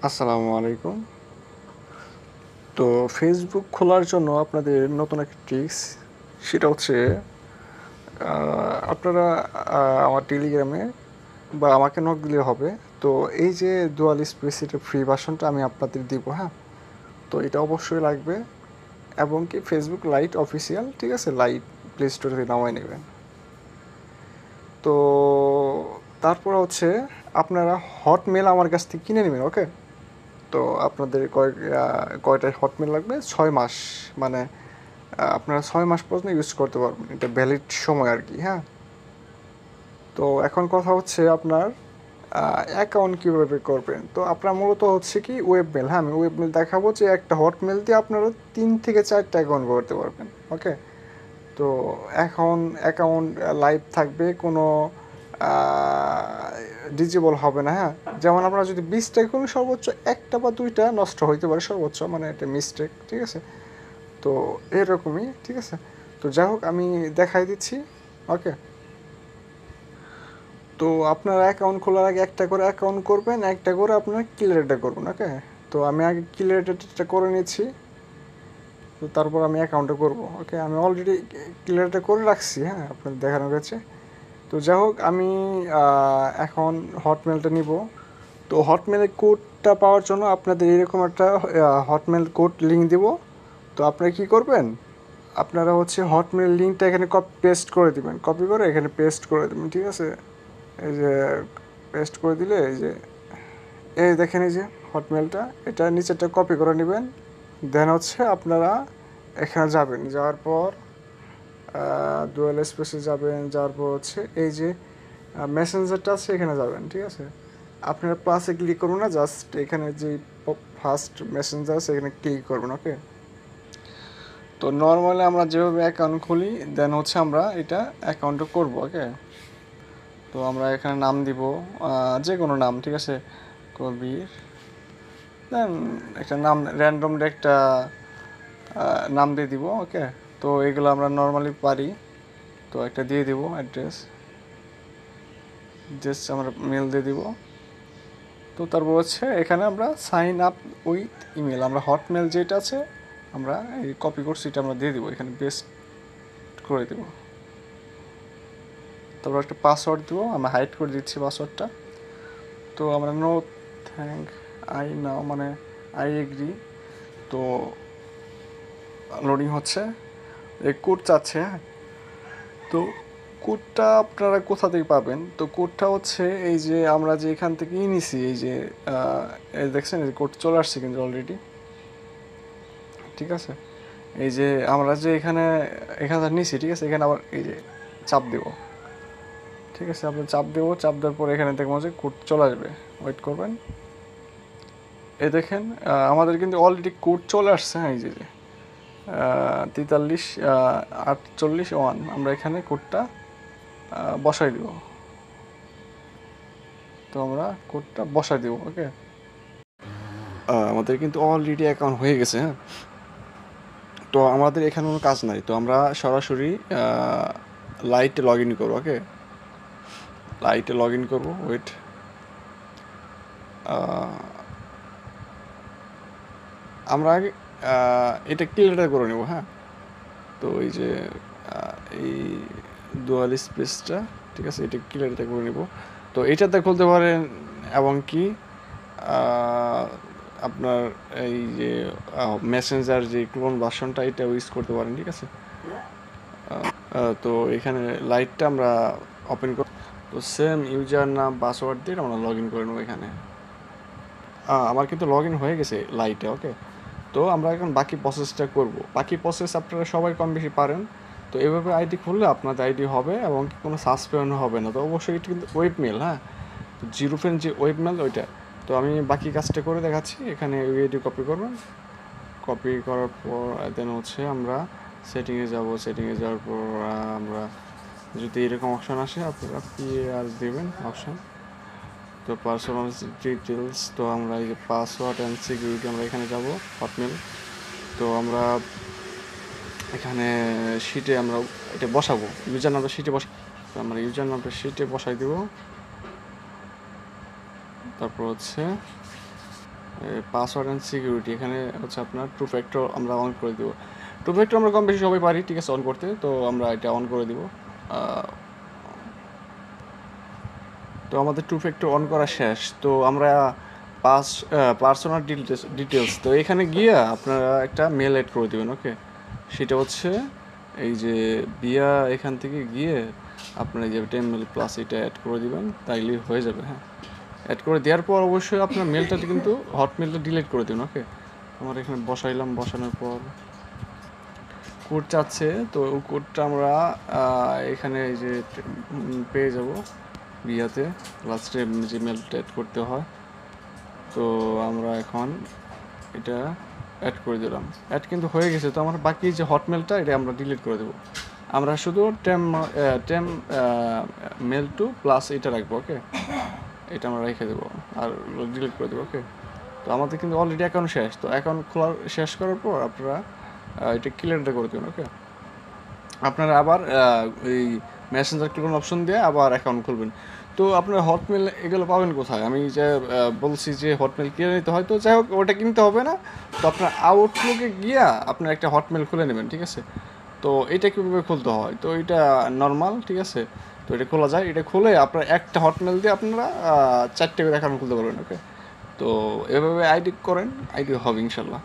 আসসালামু আলাইকুম। তো ফেসবুক খোলার জন্য আপনাদের নতুন একটা ট্রিক্স, সেটা হচ্ছে আপনারা আমার টেলিগ্রামে বা আমাকে নক দিলে হবে। তো এই যে ডুয়াল স্পেস এটা ফ্রি ভার্সনটা আমি আপনাদের দিব, হ্যাঁ। তো এটা অবশ্যই লাগবে, এবং কি ফেসবুক লাইট অফিসিয়াল, ঠিক আছে, লাইট প্লে স্টোর থেকে নামাই নেবেন। তো তারপর হচ্ছে আপনারা হটমেল আমার কাছ থেকে কিনে নেবেন, ওকে। তো আপনাদের কয়টা হটমেল লাগবে? 6 মাস, মানে আপনারা 6 মাস পর্যন্ত ইউজ করতে পারবেন, এটা ভ্যালিড সময় আর কি, হ্যাঁ। তো এখন কথা হচ্ছে আপনার অ্যাকাউন্ট কীভাবে করবেন। তো আপনার মূলত হচ্ছে কি ওয়েবমেল, হ্যাঁ, আমি ওয়েবমেল দেখাবো যে একটা হটমেল দিয়ে আপনারা 3 থেকে 4টা অ্যাকাউন্ট করতে পারবেন, ওকে। তো এখন অ্যাকাউন্ট লাইভ থাকবে, কোনো ডিজেবল হবে না, হ্যাঁ। যেমন আপনারা যদি 20টা করুন, সর্বোচ্চ 1টা বা 2টা নষ্ট হইতে পারে সর্বোচ্চ, মানে এটা মিস্টেক, ঠিক আছে। তো এরকমই, ঠিক আছে। তো যাই হোক, আমি দেখাই দিচ্ছি, ওকে। তো আপনার অ্যাকাউন্ট খোলার আগে একটা করে অ্যাকাউন্ট করবেন, একটা করে আপনার ক্লিয়ারটা করবেন, ওকে। তো আমি আগে ক্লিয়ারটা করে নিচ্ছি, তো তারপর আমি অ্যাকাউন্টটা করব, ওকে। আমি অলরেডি ক্লিয়ারটা করে রাখছি, হ্যাঁ, আপনার দেখানো গেছে। তো যাই হোক, আমি এখন হটমেলটা নিব। তো হটমেলের কোডটা পাওয়ার জন্য আপনাদের এরকম একটা হটমেল কোড লিঙ্ক দিব। তো আপনারা কী করবেন, আপনারা হচ্ছে হটমেল লিঙ্কটা এখানে পেস্ট করে দিবেন, কপি করে এখানে পেস্ট করে দেবেন, ঠিক আছে। এই যে পেস্ট করে দিলে এই দেখেন, এই যে হটমেলটা, এটা নিচেরটা কপি করে নেবেন। দেন হচ্ছে আপনারা এখানে যাবেন, যাওয়ার পর ডুয়াল স্পেসে যাবেন, যাওয়ার পর হচ্ছে এই যে মেসেঞ্জারটা আছে এখানে যাবেন, ঠিক আছে। আপনারা প্লাসে ক্লিক করুন না, জাস্ট এখানে যে ফার্স্ট মেসেঞ্জার আছে এখানে ক্লিক করবেন, ওকে। তো নর্মালি আমরা যেভাবে অ্যাকাউন্ট খুলি, দেন হচ্ছে আমরা এটা অ্যাকাউন্টটা করব, ওকে। তো আমরা এখানে নাম দিব যে কোনো নাম, ঠিক আছে, কবির। দেন একটা নাম র্যান্ডমলি একটা নাম দিয়ে দিব, ওকে। তো এগুলো আমরা নর্মালি পারি, তো একটা দিয়ে দিব অ্যাড্রেস, জাস্ট আমরা মেল দিয়ে দিব। তো তারপর হচ্ছে এখানে আমরা সাইন আপ উইথ ইমেল, আমরা হটমেল যেটা আছে আমরা এই কপি করছি, এটা আমরা দিয়ে দিব, এখানে পেস্ট করে দেব। তারপর একটা পাসওয়ার্ড দিব, আমরা হাইড করে দিচ্ছি পাসওয়ার্ডটা। তো আমরা নো থ্যাংক আই নাও, মানে আই এগ্রি। তো লোডিং হচ্ছে, এই কোড চাচ্ছে, হ্যাঁ। তো কোডটা আপনারা কোথা থেকে পাবেন? তো কোডটা হচ্ছে এই যে আমরা যে এখান থেকে নিছি, এই যে এই দেখছেন, এই কোড চলে আসছে কিন্তু অলরেডি, ঠিক আছে। এই যে আমরা যে এখানে নিছি, ঠিক আছে, এখানে আবার এই যে চাপ দেব, ঠিক আছে। আপনি চাপ দেবো, চাপ দেওয়ার পর এখানে দেখবো যে কোড চলে আসবে, ওয়েট করবেন। এই দেখেন আমাদের কিন্তু অলরেডি কোড চলে আসছে, হ্যাঁ। এই যে 43 48 1, আমরা এখানে কোডটা বসাই দিব। তো আমরা কোডটা বসাই দিব, ওকে। আমাদের কিন্তু অলরেডি অ্যাকাউন্ট হয়ে গেছে, হ্যাঁ। তো আমাদের এখানে কোনো কাজ নাই, তো আমরা সরাসরি লাইটে লগ ইন করবো, ওকে। লাইটে লগ ইন করবো, ওয়েট। আমরা আগে এটা ক্লিয়ার করে নেব, হ্যাঁ। তো এই যে এই ডুয়াল স্পেসটা, ঠিক আছে, এটা ক্লিয়ারটা করে নেব। তো এটাতে খুলতে পারেন, এবং কি আপনার এই যে মেসেঞ্জার যে ক্লোন ভার্সনটা, এটা ইউজ করতে পারেন, ঠিক আছে। তো এখানে লাইটটা আমরা ওপেন কর, তো সেম ইউজার নাম পাসওয়ার্ড দিয়ে আমরা লগ ইন করে নেব এখানে। আমার কিন্তু লগ ইন হয়ে গেছে লাইটে, ওকে। তো আমরা এখন বাকি প্রসেসটা করব। বাকি প্রসেস আপনারা সবাই কম বেশি পারেন। তো এভাবে আইডি খুললে আপনাদের আইডি হবে, এবং কোনো সাসপেন্ড হবে না। তো অবশ্যই এটা কিন্তু ওয়েবমেল, হ্যাঁ। তো জিরোফেন যে ওয়েবমেল ওইটা। তো আমি বাকি কাজটা করে দেখাচ্ছি। এখানে আইডি কপি করবেন, কপি করার পর দেন হচ্ছে আমরা সেটিংয়ে যাব। সেটিংয়ে যাওয়ার পর আমরা যদি এরকম অপশান আসে, আপনারা পিআর দেবেন অপশান। তো পার্সোনাল ডিটেলস, তো আমরা এই যে পাসওয়ার্ড অ্যান্ড সিকিউরিটি, আমরা এখানে যাব হটমেল। তো আমরা এখানে শিটে আমরা এটা বসাবো, ইউজার নামটা শিটে বসাবো। তো আমরা ইউজার নামটা শিটে বসাই দেব। তারপর হচ্ছে পাসওয়ার্ড অ্যান্ড সিকিউরিটি, এখানে হচ্ছে আপনার টু ফ্যাক্টর আমরা অন করে দেবো। টু ফ্যাক্টর আমরা কম বেশি সবাই পারি, ঠিক আছে, অন করতে। তো আমরা এটা অন করে দিব। তো আমাদের টু ফ্যাক্টর অন করা শেষ। তো আমরা পার্সোনাল ডিটেলস, তো এখানে গিয়ে আপনারা একটা মেল অ্যাড করে দেবেন। ওকে, সেটা হচ্ছে এই যে বিয়া, এখান থেকে গিয়ে আপনার যে 10 মেল প্লাস এটা অ্যাড করে দিবেন, তাইলেই হয়ে যাবে। হ্যাঁ, অ্যাড করে দেওয়ার পর অবশ্যই আপনার মেলটাতে কিন্তু হটমেলটা ডিলিট করে দেবেন। ওকে, আমার এখানে বসাইলাম, বসানোর পর কোড চাচ্ছে, তো কোডটা আমরা এখানে এই যে পেয়ে যাব বিয়াতে, লাস্টে যে মেলটা অ্যাড করতে হয়। তো আমরা এখন এটা অ্যাড করে দিলাম, অ্যাড কিন্তু হয়ে গেছে। তো আমার বাকি যে হটমেলটা এটা আমরা ডিলিট করে দেবো। আমরা শুধু টেম মেল টু প্লাস এটা রাখবো। ওকে, এটা আমরা রেখে দেবো আর ডিলিট করে দেবো। ওকে, তো আমাদের কিন্তু অলরেডি অ্যাকাউন্ট শেষ। তো অ্যাকাউন্ট খোলার শেষ করার পর আপনারা এটা ক্লিয়ারটা করে দেবেন। ওকে, আপনারা আবার এই মেসেঞ্জার ক্লোন অপশন দিয়ে আবার অ্যাকাউন্ট খুলবেন। তো আপনার হটমেল এগুলো পাবেন কোথায়? আমি যে বলছি যে হটমেল কিনে নিতে হয়, তো যাই হোক ওটা কিনতে হবে না। তো আপনার আউটলুকে গিয়া আপনার একটা হটমেল খুলে নেবেন, ঠিক আছে। তো এটা কীভাবে খুলতে হয়? তো এটা নর্মাল, ঠিক আছে। তো এটা খোলা যায়, এটা খুলে আপনার একটা হটমেল দিয়ে আপনারা 4টে করে অ্যাকাউন্ট খুলতে পারবেন। ওকে, তো এভাবে আইডি করেন, আইডি হবে ইনশাল্লাহ।